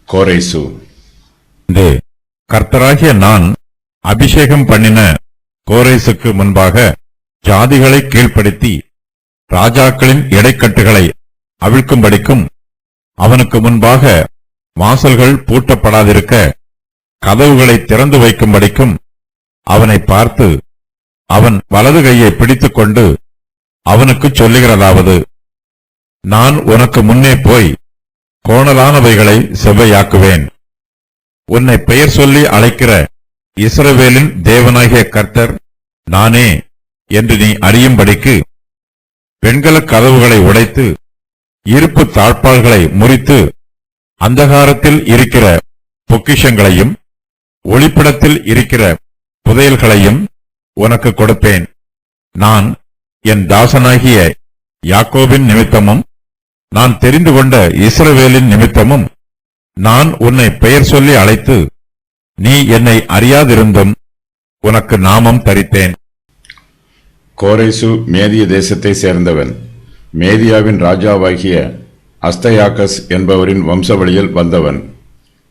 கோரேசு. கர்த்தராகிய நான் அபிஷேகம் பண்ணின கோரேசுக்கு முன்பாக ஜாதிகளை கீழ்ப்படுத்தி ராஜாக்களின் இடைக்கட்டுகளை அவிழ்க்கும்படிக்கும் அவனுக்கு முன்பாக வாசல்கள் பூட்டப்படாதிருக்க கதவுகளை திறந்து வைக்கும்படிக்கும் அவனை பார்த்து அவன் வலது கையை பிடித்துக் கொண்டு அவனுக்குச் சொல்லுகிறதாவது, நான் உனக்கு முன்னே போய் கோணலானவைகளை செவ்வையாக்குவேன். உன்னை பெயர் சொல்லி அழைக்கிற இஸ்ரவேலின் தேவனாகிய கர்த்தர் நானே என்று நீ அறியும்படிக்கு வெண்கலக் கதவுகளை உடைத்து இருப்பு தாழ்பாள்களை முறித்து அந்தகாரத்தில் இருக்கிற பொக்கிஷங்களையும் ஒளிப்பிடத்தில் இருக்கிற புதையல்களையும் உனக்கு கொடுப்பேன். நான் என் தாசனாகிய யாக்கோபின் நிமித்தமும் நான் தெரிந்து கொண்ட இஸ்ரவேலின் நிமித்தமும் நான் உன்னை பெயர் சொல்லி அழைத்து நீ என்னை அறியாதிருந்தும் உனக்கு நாமம் தரித்தேன். கோரேசு மேதிய தேசத்தை சேர்ந்தவன். மேதியாவின் ராஜாவாகிய அஸ்தயாக்கஸ் என்பவரின் வம்சவழியில் வந்தவன்.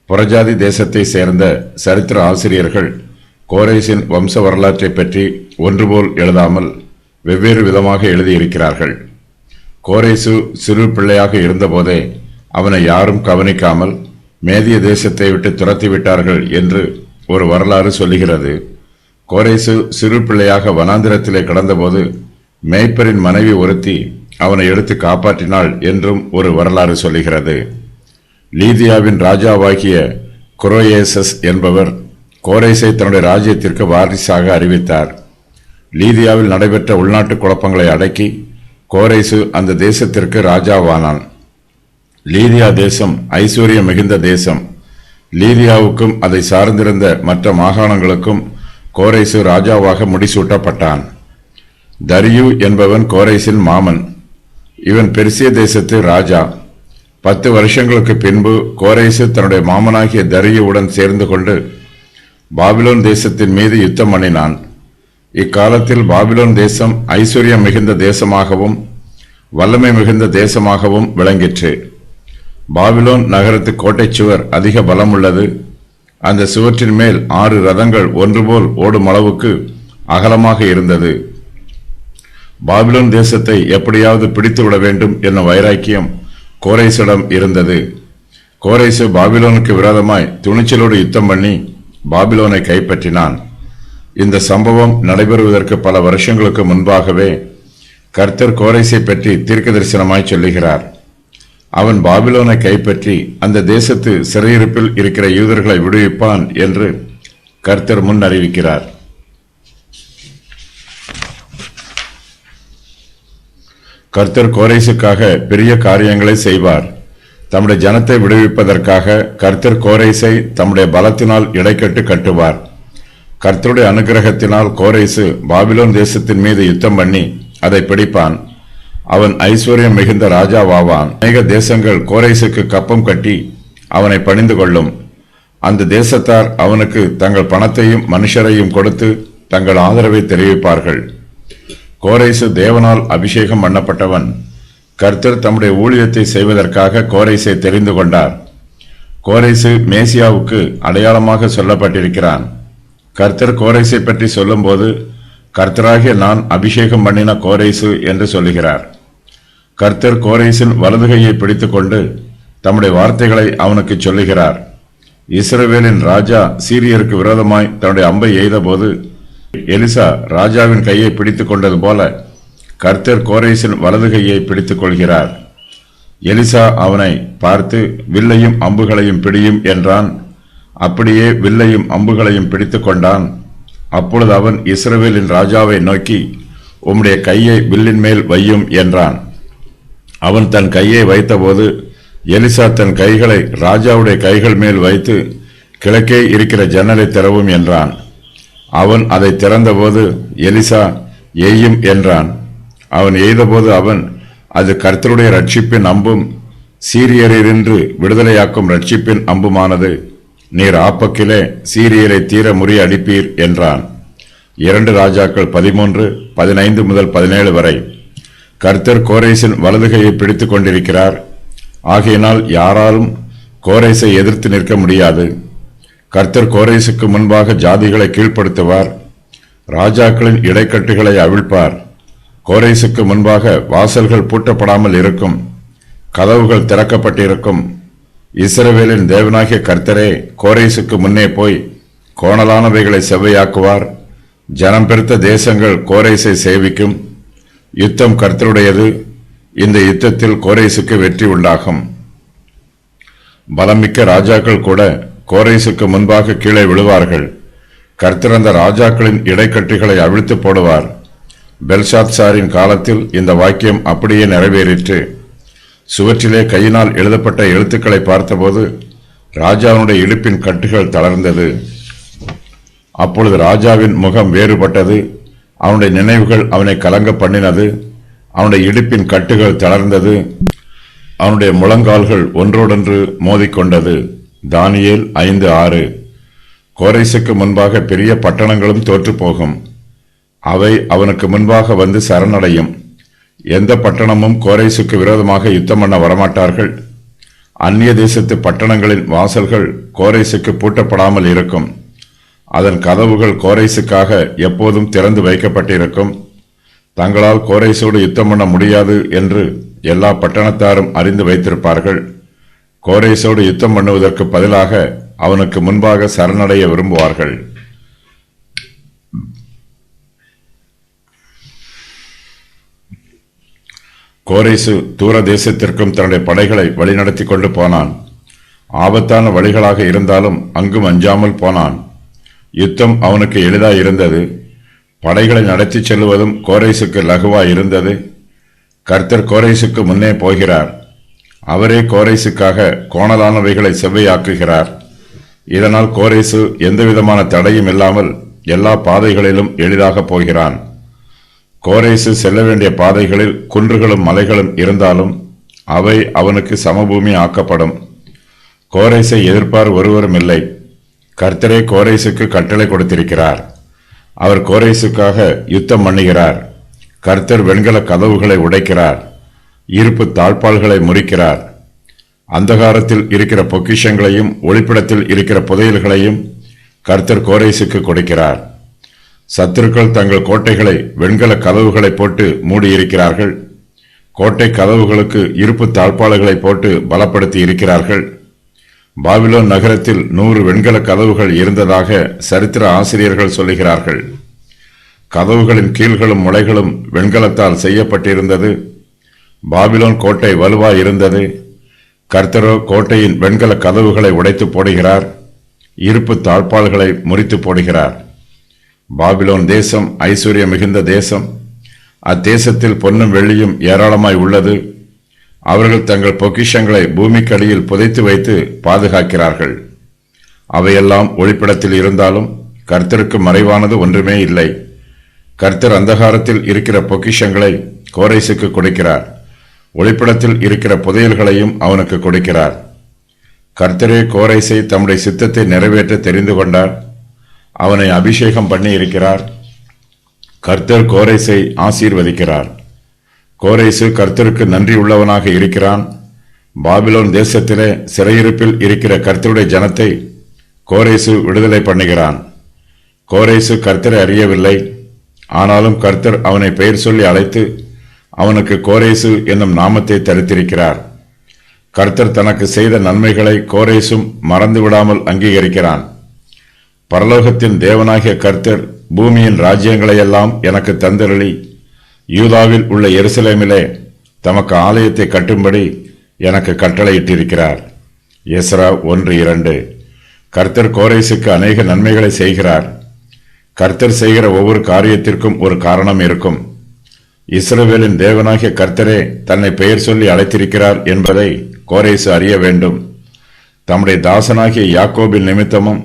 புறஜாதி தேசத்தை சேர்ந்த சரித்திர ஆசிரியர்கள் கோரேசின் வம்ச வரலாற்றை பற்றி ஒன்றுபோல் எழுதாமல் வெவ்வேறு விதமாக எழுதியிருக்கிறார்கள். கோரேசு சிறு பிள்ளையாக இருந்தபோதே அவனை யாரும் கவனிக்காமல் மேதிய தேசத்தை விட்டு துரத்திவிட்டார்கள் என்று ஒரு வரலாறு சொல்லுகிறது. கோரேசு சிறு பிள்ளையாக வனாந்திரத்திலே கடந்தபோது மேய்ப்பரின் மனைவி ஒருத்தி அவனை எடுத்து காப்பாற்றினாள் என்றும் ஒரு வரலாறு சொல்லுகிறது. லீதியாவின் ராஜாவாகிய குரோயேசஸ் என்பவர் கோரேசை தன்னுடைய ராஜ்யத்திற்கு வாரிசாக அறிவித்தார். லீதியாவில் நடைபெற்ற உள்நாட்டு குழப்பங்களை அடக்கி கோரேசு அந்த தேசத்திற்கு ராஜாவானான். லீதியா தேசம் ஐஸ்வர்யம் மிகுந்த தேசம். லீதியாவுக்கும் அதை சார்ந்திருந்த மற்ற மாகாணங்களுக்கும் கோரேசு ராஜாவாக முடிசூட்டப்பட்டான். தரியு என்பவன் கோரேசின் மாமன். இவன் பெர்சிய தேசத்து ராஜா. 10 வருஷங்களுக்கு பின்பு கோரேசு தன்னுடைய மாமனாகிய தரியுவுடன் சேர்ந்து கொண்டு பாபிலோன் தேசத்தின் மீது யுத்தம் பண்ணினான். இக்காலத்தில் பாபிலோன் தேசம் ஐஸ்வர்யம் மிகுந்த தேசமாகவும் வல்லமை மிகுந்த தேசமாகவும் விளங்கிற்று. பாபிலோன் நகரத்து கோட்டைச் சுவர் அதிக பலமுள்ளது. அந்த சுவற்றின் மேல் 6 ரதங்கள் ஒன்றுபோல் ஓடும் அளவுக்கு அகலமாக இருந்தது. பாபிலோன் தேசத்தை எப்படியாவது பிடித்துவிட வேண்டும் என்னும் வைராக்கியம் கோரேசிடம் இருந்தது. கோரேசு பாபிலோனுக்கு விரோதமாய் துணிச்சலோடு யுத்தம் பண்ணி பாபிலோனை கைப்பற்றினான். இந்த சம்பவம் நடைபெறுவதற்கு பல வருஷங்களுக்கு முன்பாகவே கர்த்தர் கோரேசை பற்றி தீர்க்க தரிசனமாய் சொல்லுகிறார். அவன் பாபிலோனை கைப்பற்றி அந்த தேசத்து சிறையிருப்பில் இருக்கிற யூதர்களை விடுவிப்பான் என்று கர்த்தர் முன் அறிவிக்கிறார். கர்த்தர் கோரேசுக்காக பெரிய காரியங்களை செய்வார். தம்முடைய ஜனத்தை விடுவிப்பதற்காக கர்த்தர் கோரேசை தம்முடைய பலத்தினால் இடைக்கட்டு கட்டுவார். கர்த்தருடைய அனுகிரகத்தினால் கோரேசு பாபிலோன் தேசத்தின் மீது யுத்தம் பண்ணி அதை பிடிப்பான். அவன் ஐஸ்வர்யம் மிகுந்த ராஜாவாவான். அநேக தேசங்கள் கோரேசுக்கு கப்பம் கட்டி அவனை பணிந்து கொள்ளும். அந்த தேசத்தார் அவனுக்கு தங்கள் பணத்தையும் மனுஷரையும் கொடுத்து தங்கள் ஆதரவை தெரிவிப்பார்கள். கோரேசு தேவனால் அபிஷேகம் பண்ணப்பட்டவன். கர்த்தர் தம்முடைய ஊழியத்தை செய்வதற்காக கோரேசை தெரிந்து கொண்டார். கோரேசு மேசியாவுக்கு அடையாளமாக சொல்லப்பட்டிருக்கிறான். கர்த்தர் கோரேசை பற்றி சொல்லும்போது கர்த்தராகிய நான் அபிஷேகம் பண்ணின கோரேசு என்று சொல்லுகிறார். கர்த்தர் கோரேசின் வலது கையை பிடித்துக் கொண்டு தம்முடைய வார்த்தைகளை அவனுக்கு சொல்லுகிறார். இஸ்ரவேலின் ராஜா சீரியருக்கு விரோதமாய் தன்னுடைய அம்பை எய்தபோது எலிசா ராஜாவின் கையை பிடித்துக் கொண்டது போல கர்த்தர் கோரேசின் வலது கையை பிடித்துக் கொள்கிறார். எலிசா அவனை பார்த்து வில்லையும் அம்புகளையும் பிடியும் என்றான். அப்படியே வில்லையும் அம்புகளையும் பிடித்துக் கொண்டான். அப்பொழுது அவன் இஸ்ரவேலின் ராஜாவை நோக்கி, உம்முடைய கையை வில்லின் மேல் வையும் என்றான். அவன் தன் கையை வைத்தபோது எலிசா தன் கைகளை ராஜாவுடைய கைகள் மேல் வைத்து கிழக்கே இருக்கிற ஜன்னலை திறவும் என்றான். அவன் அதை திறந்தபோது எலிசா எய்யும் என்றான். அவன் எய்தபோது அவன், அது கர்த்தருடைய ரட்சிப்பின் அம்பும் சீரியரின்று விடுதலையாக்கும் ரட்சிப்பின் அம்புமானது. நீர் ஆப்பக்கிலே சீரியரை தீர முறியடிப்பீர் என்றான். 2 ராஜாக்கள் 13:15-17 வரை. கர்த்தர் கோரேசின் வலது கையை பிடித்துக் கொண்டிருக்கிறார். ஆகையினால் யாராலும் கோரேசை எதிர்த்து நிற்க முடியாது. கர்த்தர் கோரேசுக்கு முன்பாக ஜாதிகளை கீழ்ப்படுத்துவார், ராஜாக்களின் இடைக்கட்டுகளை அவிழ்ப்பார். கோரேசுக்கு முன்பாக வாசல்கள் பூட்டப்படாமல் இருக்கும், கதவுகள் திறக்கப்பட்டிருக்கும். இஸ்ரவேலின் தேவனாகிய கர்த்தரே கோரேசுக்கு முன்னே போய் கோணலானவைகளை செவ்வையாக்குவார். ஜனம் பெருத்த தேசங்கள் கோரேசை சேவிக்கும். யுத்தம் கர்த்தருடையது. இந்த யுத்தத்தில் கோரேசுக்கு வெற்றி உண்டாகும். பலமிக்க ராஜாக்கள் கூட கோரேசுக்கு முன்பாக கீழே விழுவார்கள். கர்த்தர் அந்த ராஜாக்களின் இடைக்கட்டுகளை அவிழ்த்து போடுவார். பெல்ஷாத்சாரின் காலத்தில் இந்த வாக்கியம் அப்படியே நிறைவேறிற்று. சுவற்றிலே கையினால் எழுதப்பட்ட எழுத்துக்களை பார்த்தபோது ராஜாவினுடைய இடுப்பின் கட்டுகள் தளர்ந்தது. அப்பொழுது ராஜாவின் முகம் வேறுபட்டது. அவனுடைய நினைவுகள் அவனை கலங்க பண்ணினது. அவனுடைய இடுப்பின் கட்டுகள் தளர்ந்தது. அவனுடைய முழங்கால்கள் ஒன்றோடொன்று மோதிக்கொண்டது. தானியேல் 5:6. கோரேசுக்கு முன்பாக பெரிய பட்டணங்களும் தோற்றுப்போகும். அவை அவனுக்கு முன்பாக வந்து சரணடையும். எந்த பட்டணமும் கோரேசுக்கு விரோதமாக யுத்தம் பண்ண வரமாட்டார்கள். அந்நிய தேசத்து பட்டணங்களின் வாசல்கள் கோரேசுக்கு பூட்டப்படாமல் இருக்கும். அதன் கதவுகள் கோரேசுக்காக எப்போதும் திறந்து வைக்கப்பட்டிருக்கும். தங்களால் கோரேசோடு யுத்தம் பண்ண முடியாது என்று எல்லா பட்டணத்தாரும் அறிந்து வைத்திருப்பார்கள். கோரேசோடு யுத்தம் பண்ணுவதற்கு பதிலாக அவனுக்கு முன்பாக சரணடைய விரும்புவார்கள். கோரேசு தூர தேசத்திற்கும் தன்னுடைய படைகளை வழிநடத்தி கொண்டு போனான். ஆபத்தான வழிகளாக இருந்தாலும் அங்கும் அஞ்சாமல் போனான். யுத்தம் அவனுக்கு எளிதாய் இருந்தது. படைகளை நடத்தி செல்வதும் கோரேசுக்கு லகுவாய் இருந்தது. கர்த்தர் கோரேசுக்கு முன்னே போகிறார். அவரே கோரேசுக்காக கோணலானவைகளை செவ்வையாக்குகிறார். இதனால் கோரேசு எந்தவிதமான தடையும் இல்லாமல் எல்லா பாதைகளிலும் எளிதாக போகிறான். கோரேசு செல்ல வேண்டிய பாதைகளில் குன்றுகளும் மலைகளும் இருந்தாலும் அவை அவனுக்கு சமபூமி ஆக்கப்படும். கோரேசை எதிர்ப்பார் ஒருவரும் இல்லை. கர்த்தரே கோரேசுக்கு கட்டளை கொடுத்திருக்கிறார். அவர் கோரேசுக்காக யுத்தம் பண்ணுகிறார். கர்த்தர் வெண்கல கதவுகளை உடைக்கிறார். இருப்பு தாழ்பால்களை முறிக்கிறார். அந்தகாரத்தில் இருக்கிற பொக்கிஷங்களையும் ஒளிப்பிடத்தில் இருக்கிற புதையல்களையும் கர்த்தர் கோரேசுக்கு கொடுக்கிறார். சத்துருக்கள் தங்கள் கோட்டைகளை வெண்கல கதவுகளை போட்டு மூடியிருக்கிறார்கள். கோட்டை கதவுகளுக்கு இருப்பு தாழ்பால்களை போட்டு பலப்படுத்தி இருக்கிறார்கள். பாபிலோன் நகரத்தில் 100 வெண்கல கதவுகள் இருந்ததாக சரித்திர ஆசிரியர்கள் சொல்லுகிறார்கள். கதவுகளின் கீழ்களும் முளைகளும் வெண்கலத்தால் செய்யப்பட்டிருந்தது. பாபிலோன் கோட்டை வலுவாய் இருந்தது. கர்த்தரோ கோட்டையின் வெண்கல கதவுகளை உடைத்து போடுகிறார். இருப்பு தாழ்பால்களை முறித்து போடுகிறார். பாபிலோன் தேசம் ஐஸ்வர்யம் மிகுந்த தேசம். அத்தேசத்தில் பொன்னும் வெள்ளியும் ஏராளமாய் உள்ளது. அவர்கள் தங்கள் பொக்கிஷங்களை பூமிக்கடியில் புதைத்து வைத்து பாதுகாக்கிறார்கள். அவையெல்லாம் ஒளிப்பிடத்தில் இருந்தாலும் கர்த்தருக்கு மறைவானது ஒன்றுமே இல்லை. கர்த்தர் அந்தகாரத்தில் இருக்கிற பொக்கிஷங்களை கோரேசுக்கு கொடுக்கிறார். ஒளிப்பிடத்தில் இருக்கிற புதையல்களையும் அவனுக்கு கொடுக்கிறார். கர்த்தரே கோரேசை தம்முடைய சித்தத்தை நிறைவேற்ற தெரிந்து கொண்டார். அவனை அபிஷேகம் பண்ணி இருக்கிறார். கர்த்தர் கோரேசை ஆசீர்வதிக்கிறார். கோரேசு கர்த்தருக்கு நன்றி உள்ளவனாக இருக்கிறான். பாபிலோன் தேசத்திலே சிறையிருப்பில் இருக்கிற கர்த்தருடைய ஜனத்தை கோரேசு விடுதலை பண்ணுகிறான். கோரேசு கர்த்தரை அறியவில்லை. ஆனாலும் கர்த்தர் அவனை பெயர் சொல்லி அழைத்து அவனுக்கு கோரேசு என்னும் நாமத்தை தரித்திருக்கிறார். கர்த்தர் தனக்கு செய்த நன்மைகளை கோரேசும் மறந்து விடாமல் அங்கீகரிக்கிறான். பரலோகத்தின் தேவனாகிய கர்த்தர் பூமியின் ராஜ்யங்களையெல்லாம் எனக்கு தந்தருளி யூதாவில் உள்ள எருசலேமிலே தமக்கு ஆலயத்தை கட்டும்படி எனக்கு கட்டளையிட்டிருக்கிறார். எஸ்ரா 1:2. கர்த்தர் கோரேசுக்கு அநேக நன்மைகளை செய்கிறார். கர்த்தர் செய்கிற ஒவ்வொரு காரியத்திற்கும் ஒரு காரணம் இருக்கும். இஸ்ரவேலின் தேவனாகிய கர்த்தரே தன்னை பெயர் சொல்லி அழைத்திருக்கிறார் என்பதை கோரேசு அறிய வேண்டும். தம்முடைய தாசனாகிய யாக்கோபின் நிமித்தமும்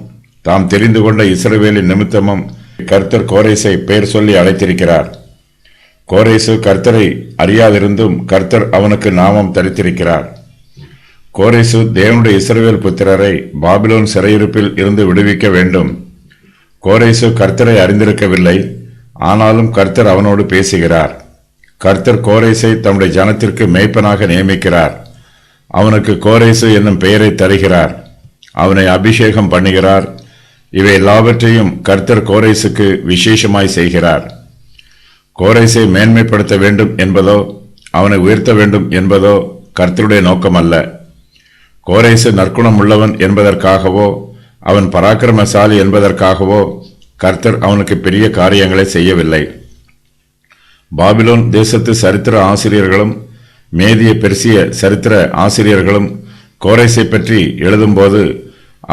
தாம் தெரிந்து கொண்ட இஸ்ரவேலின் நிமித்தமும் கர்த்தர் கோரேசை பெயர் சொல்லி அழைத்திருக்கிறார். கோரேசு கர்த்தரை அறியாதிருந்தும் கர்த்தர் அவனுக்கு நாமம் தரித்திருக்கிறார். கோரேசு தேவனுடைய இஸ்ரவேல் புத்திரரை பாபிலோன் சிறையிருப்பில் இருந்து விடுவிக்க வேண்டும். கோரேசு கர்த்தரை அறிந்திருக்கவில்லை. ஆனாலும் கர்த்தர் அவனோடு பேசுகிறார். கர்த்தர் கோரேசை தம்முடைய ஜனத்திற்கு மேய்ப்பனாக நியமிக்கிறார். அவனுக்கு கோரேசு என்னும் பெயரை தருகிறார். அவனை அபிஷேகம் பண்ணுகிறார். இவை எல்லாவற்றையும் கர்த்தர் கோரேசுக்கு விசேஷமாய் செய்கிறார். கோரேசை மேன்மைப்படுத்த வேண்டும் என்பதோ அவனை உயர்த்த வேண்டும் என்பதோ கர்த்தருடைய நோக்கமல்ல. கோரேசு நற்குணம் உள்ளவன் என்பதற்காகவோ அவன் பராக்கிரமசாலி என்பதற்காகவோ கர்த்தர் அவனுக்கு பெரிய காரியங்களை செய்யவில்லை. பாபிலோன் தேசத்து சரித்திர ஆசிரியர்களும் மேதிய பெர்சிய சரித்திர ஆசிரியர்களும் கோரேசை பற்றி எழுதும்போது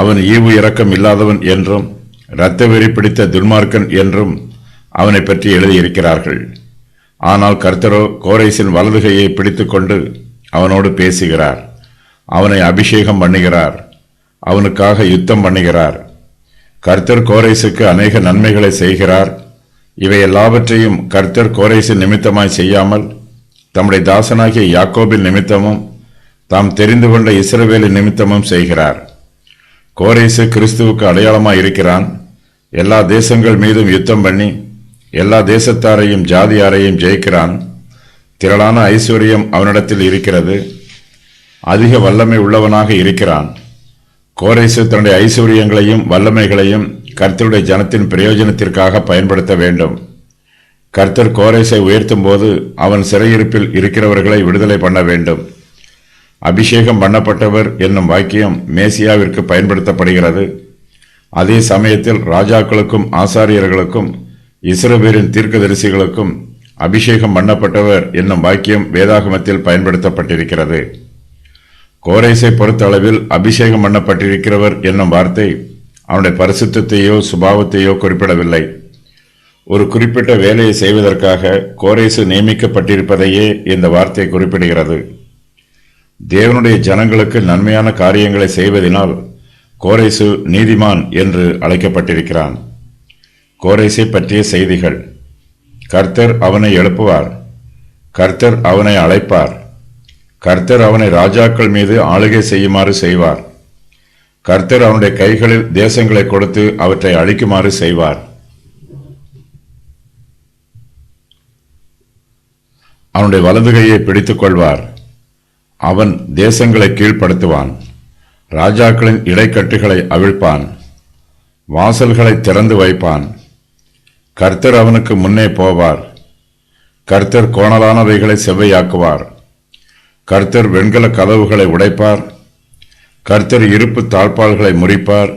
அவன் ஈவு இரக்கம் இல்லாதவன் என்றும் இரத்த வெறி பிடித்த துன்மார்க்கன் என்றும் அவனை பற்றி எழுதியிருக்கிறார்கள். ஆனால் கர்த்தரோ கோரேசின் வலது கையை பிடித்துக்கொண்டு அவனோடு பேசுகிறார். அவனை அபிஷேகம் பண்ணுகிறார். அவனுக்காக யுத்தம் பண்ணுகிறார். கர்த்தர் கோரேசுக்கு அநேக நன்மைகளை செய்கிறார். இவை எல்லாவற்றையும் கர்த்தர் கோரேசின் நிமித்தமாய் செய்யாமல் தம்முடைய தாசனாகிய யாக்கோபின் நிமித்தமும் தாம் தெரிந்து கொண்ட இஸ்ரவேலின் நிமித்தமும் செய்கிறார். கோரேசு கிறிஸ்துவுக்கு அடையாளமாய் இருக்கிறான். எல்லா தேசங்கள் மீதும் யுத்தம் பண்ணி எல்லா தேசத்தாரையும் ஜாதியாரையும் ஜெயிக்கிறான். திரளான ஐஸ்வர்யம் அவனிடத்தில் இருக்கிறது. அதிக வல்லமை உள்ளவனாக இருக்கிறான். கோரேசு தன்னுடைய ஐஸ்வர்யங்களையும் வல்லமைகளையும் கர்த்தருடைய ஜனத்தின் பிரயோஜனத்திற்காக பயன்படுத்த வேண்டும். கர்த்தர் கோரேசை உயர்த்தும் போது அவன் சிறையிருப்பில் இருக்கிறவர்களை விடுதலை பண்ண வேண்டும். அபிஷேகம் பண்ணப்பட்டவர் என்னும் வாக்கியம் மேசியாவிற்கு பயன்படுத்தப்படுகிறது. அதே சமயத்தில் ராஜாக்களுக்கும் ஆசாரியர்களுக்கும் இஸ்ரவேலின் தீர்க்கதரிசிகளுக்கும் அபிஷேகம் பண்ணப்பட்டவர் என்னும் வாக்கியம் வேதாகமத்தில் பயன்படுத்தப்பட்டிருக்கிறது. கோரேசை பொறுத்த அளவில் அபிஷேகம் பண்ணப்பட்டிருக்கிறவர் என்னும் வார்த்தை அவனுடைய பரிசுத்தத்தையோ சுபாவத்தையோ குறிப்பிடவில்லை. ஒரு குறிப்பிட்ட வேலையை செய்வதற்காக கோரேசு நியமிக்கப்பட்டிருப்பதையே இந்த வார்த்தை குறிப்பிடுகிறது. தேவனுடைய ஜனங்களுக்கு நன்மையான காரியங்களை செய்வதனால் கோரேசு நீதிமான் என்று அழைக்கப்பட்டிருக்கிறான். கோரேசை பற்றிய செய்திகள். கர்த்தர் அவனை எழுப்புவார். கர்த்தர் அவனை அழைப்பார். கர்த்தர் அவனை ராஜாக்கள் மீது ஆளுகை செய்யுமாறு செய்வார். கர்த்தர் அவனுடைய கைகளில் தேசங்களை கொடுத்து அவற்றை அழிக்குமாறு செய்வார். அவனுடைய வலது கையை பிடித்துக் கொள்வார். அவன் தேசங்களை கீழ்ப்படுத்துவான். ராஜாக்களின் இடைக்கட்டுகளை அவிழ்ப்பான். வாசல்களை திறந்து வைப்பான். கர்த்தர் அவனுக்கு முன்னே போவார். கர்த்தர் கோணலானவைகளை செவ்வையாக்குவார். கர்த்தர் வெண்கல கதவுகளை உடைப்பார். கர்த்தர் இருப்பு தாழ்பால்களை முறிப்பார்.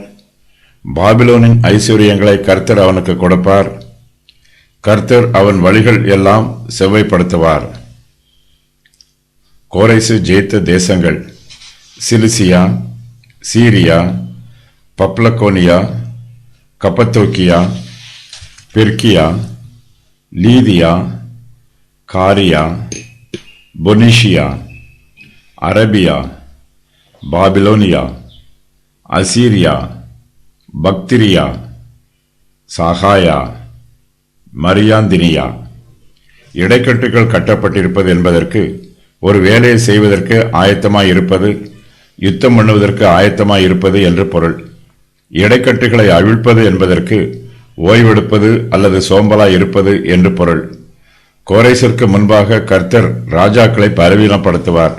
பாபிலோனின் ஐஸ்வர்யங்களை கர்த்தர் அவனுக்கு கொடுப்பார். கர்த்தர் அவன் வழிகள் எல்லாம் செவ்வைப்படுத்துவார். கோரேசு ஜெயித்த தேசங்கள்: சிலிசியா, சீரியா, பப்லகோனியா, கப்பத்தோக்கியா, பெர்கியா, லீதியா, காரியா, பொனிஷியா, அரபியா, பாபிலோனியா, அசீரியா, பக்திரியா, சாகாயா, மரியாந்தினியா. இடைக்கட்டுகள் கட்டப்பட்டிருப்பது என்பதற்கு ஒரு வேலையை செய்வதற்கு ஆயத்தமாய் இருப்பது, யுத்தம் பண்ணுவதற்கு ஆயத்தமாய் இருப்பது என்று பொருள். இடைக்கட்டுகளை அவிழ்ப்பது என்பதற்கு ஓய்வெடுப்பது அல்லது சோம்பலாய் இருப்பது என்று பொருள். கோரேசிற்கு முன்பாக கர்த்தர் ராஜாக்களை பலவீனப்படுத்துவார்.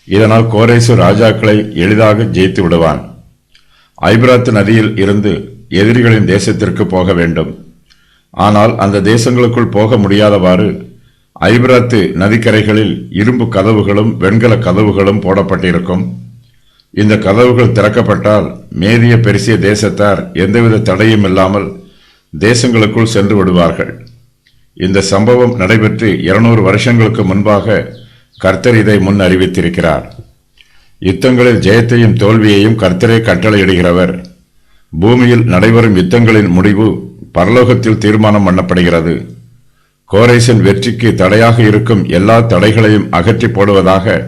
இதனால் கோரேசு ராஜாக்களை எளிதாக ஜெயித்து விடுவான். ஐபிராத்து நதியில் இருந்து எதிரிகளின் தேசத்திற்கு போக வேண்டும். ஆனால் அந்த தேசங்களுக்குள் போக முடியாதவாறு ஐபிராத்து நதிக்கரைகளில் இரும்பு கதவுகளும் வெண்கல கதவுகளும் போடப்பட்டிருக்கும். இந்த கதவுகள் திறக்கப்பட்டால் மேதிய பெர்சிய தேசத்தார் எந்தவித தடையும் இல்லாமல் தேசங்களுக்குள் சென்று விடுவார்கள். இந்த சம்பவம் நடைபெற்று 200 வருஷங்களுக்கு முன்பாக கர்த்தர் இதை முன் அறிவித்திருக்கிறார். யுத்தங்களில் ஜெயத்தையும் தோல்வியையும் கர்த்தரே கட்டளையிடுகிறவர். பூமியில் நடைபெறும் யுத்தங்களின் முடிவு பரலோகத்தில் தீர்மானம் பண்ணப்படுகிறது. கோரேசின் வெற்றிக்கு தடையாக இருக்கும் எல்லா தடைகளையும் அகற்றி போடுவதாக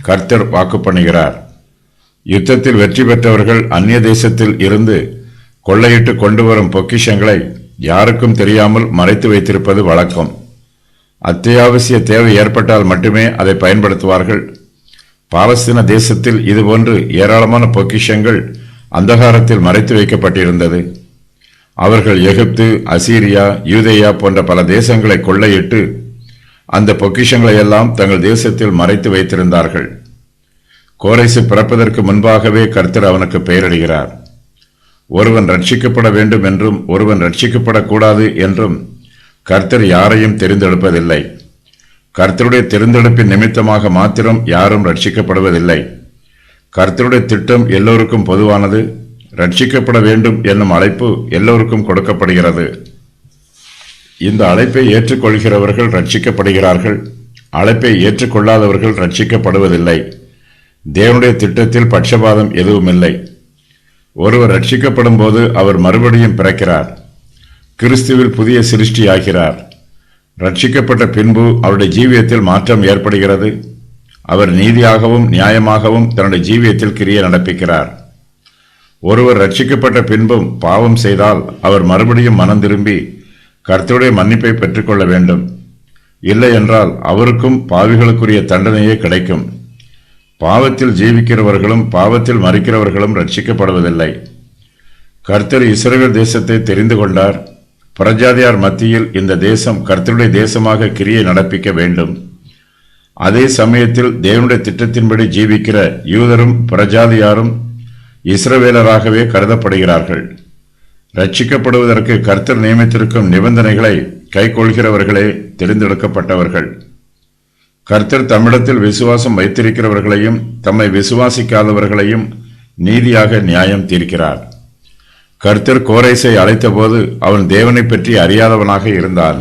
கர்த்தர் வாக்கு பண்ணுகிறார். யுத்தத்தில் வெற்றி பெற்றவர்கள் அந்நிய தேசத்தில் இருந்து கொள்ளையிட்டு கொண்டு வரும் பொக்கிஷங்களை யாருக்கும் தெரியாமல் மறைத்து வைத்திருப்பது வழக்கம். அத்தியாவசிய தேவை ஏற்பட்டால் மட்டுமே அதை பயன்படுத்துவார்கள். பாலஸ்தீன தேசத்தில் இதுபோன்று ஏராளமான பொக்கிஷங்கள் அந்தகாரத்தில் மறைத்து வைக்கப்பட்டிருந்தது. அவர்கள் எகிப்து, அசீரியா, யூதேயா போன்ற பல தேசங்களை கொள்ளையிட்டு அந்த பொக்கிஷங்களை எல்லாம் தங்கள் தேசத்தில் மறைத்து வைத்திருந்தார்கள். கோரேசு பிறப்பதற்கு முன்பாகவே கர்த்தர் அவனுக்கு பெயரிடுகிறார். ஒருவன் ரட்சிக்கப்பட வேண்டும் என்றும் ஒருவன் ரட்சிக்கப்படக்கூடாது என்றும் கர்த்தர் யாரையும் தெரிந்தெடுப்பதில்லை. கர்த்தருடைய தெரிந்தெடுப்பின் நிமித்தமாக மாத்திரம் யாரும் ரட்சிக்கப்படுவதில்லை. கர்த்தருடைய திட்டம் எல்லோருக்கும் பொதுவானது. ரட்சிக்கப்பட வேண்டும் என்னும் அழைப்பு எல்லோருக்கும் கொடுக்கப்படுகிறது. இந்த அழைப்பை ஏற்றுக்கொள்கிறவர்கள் ரட்சிக்கப்படுகிறார்கள். அழைப்பை ஏற்றுக்கொள்ளாதவர்கள் ரட்சிக்கப்படுவதில்லை. தேவனுடைய திட்டத்தில் பட்சபாதம் எதுவுமில்லை. ஒருவர் ரட்சிக்கப்படும் போது அவர் மறுபடியும் பிறக்கிறார். கிறிஸ்துவில் புதிய சிருஷ்டியாகிறார். ரட்சிக்கப்பட்ட பின்பு அவருடைய ஜீவியத்தில் மாற்றம் ஏற்படுகிறது. அவர் நீதியாகவும் நியாயமாகவும் தன்னுடைய ஜீவியத்தில் கிரியை நடப்பிக்கிறார். ஒருவர் ரட்சிக்கப்பட்ட பின்பும் பாவம் செய்தால் அவர் மறுபடியும் மனம் திரும்பி கர்த்தருடைய மன்னிப்பை பெற்றுக்கொள்ள வேண்டும். இல்லை என்றால் அவருக்கும் பாவிகளுக்குரிய தண்டனையே கிடைக்கும். பாவத்தில் ஜீவிக்கிறவர்களும் பாவத்தில் மரிக்கிறவர்களும் ரட்சிக்கப்படுவதில்லை. கர்த்தர் இஸ்ரவேல் தேசத்தை தெரிந்து கொண்டார். புறஜாதியார் மத்தியில் இந்த தேசம் கர்த்தருடைய தேசமாக கிரியை நடப்பிக்க வேண்டும். அதே சமயத்தில் தேவனுடைய திட்டத்தின்படி ஜீவிக்கிற யூதரும் புறஜாதியாரும் இஸ்ரவேலராகவே கருதப்படுகிறார்கள். ரட்சிக்கப்படுவதற்கு கர்த்தர் நியமித்திருக்கும் நிபந்தனைகளை கைக்கொள்கிறவர்களே தெரிந்தெடுக்கப்பட்டவர்கள். கர்த்தர் தம்மிடத்தில் விசுவாசம் வைத்திருக்கிறவர்களையும் தம்மை விசுவாசிக்காதவர்களையும் நீதியாக நியாயம் தீர்க்கிறார். கர்த்தர் கோரேசை அழைத்தபோது அவன் தேவனை பற்றி அறியாதவனாக இருந்தான்.